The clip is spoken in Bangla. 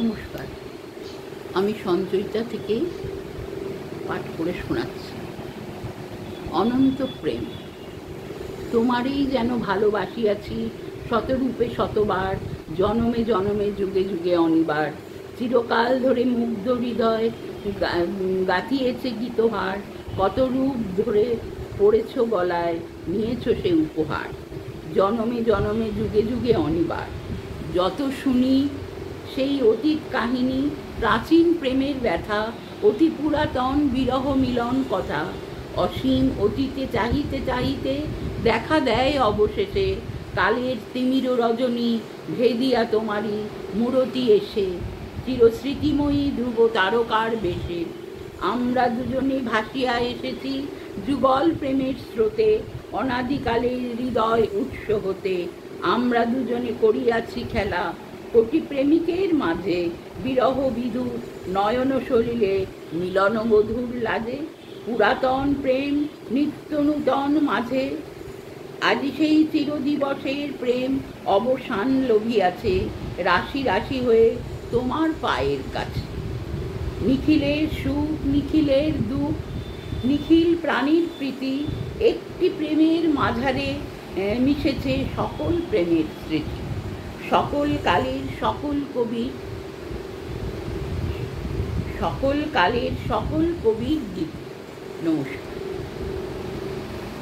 নমস্কার, আমি সঞ্চয়িতা থেকে পাঠ করে শোনাচ্ছি। অনন্ত প্রেম তোমারই যেন ভালোবাসিয়াছি, শতরূপে শতবার, জনমে জনমে যুগে যুগে অনিবার। চিরকাল ধরে মুগ্ধ হৃদয় গাথিয়েছে গীতহার, কত রূপ ধরে পড়েছ গলায়, নিয়েছ সে উপহার। জনমে জনমে যুগে যুগে অনিবার। যত শুনি সেই অতীত কাহিনী, প্রাচীন প্রেমের ব্যথা, অতি পুরাতন বিরহ মিলন কথা। অসীম অতীতে চাহিতে চাহিতে দেখা দেয় অবশেষে, কালের তিমির রজনী ভেদিয়া তোমারই মূরতি এসে, চিরস্মৃতিময়ী ধ্রুব তারকার বেশে। আমরা দুজনে ভাসিয়া এসেছি যুগল প্রেমের স্রোতে, অনাদিকালের হৃদয় উৎস হতে। আমরা দুজনে করিয়াছি খেলা কোটি প্রেমিকের মাঝে, বিরহ বিধুর নয়ন সলিলে মিলন মধুর লাগে। পুরাতন প্রেম নিত্য নূতন মাঝে, আজি সেই চিরদিবসের প্রেম অবসান লভিয়াছে, রাশি রাশি হয়ে তোমার পায়ের কাছে। নিখিলের সুখ নিখিলের দুঃখ, নিখিল প্রাণীর প্রীতি, একটি প্রেমের মাঝারে মিশেছে সকল প্রেমের স্মৃতি। সকল কালের সকল কবির, সকল কালের সকল কবির গীত। নমস্কার।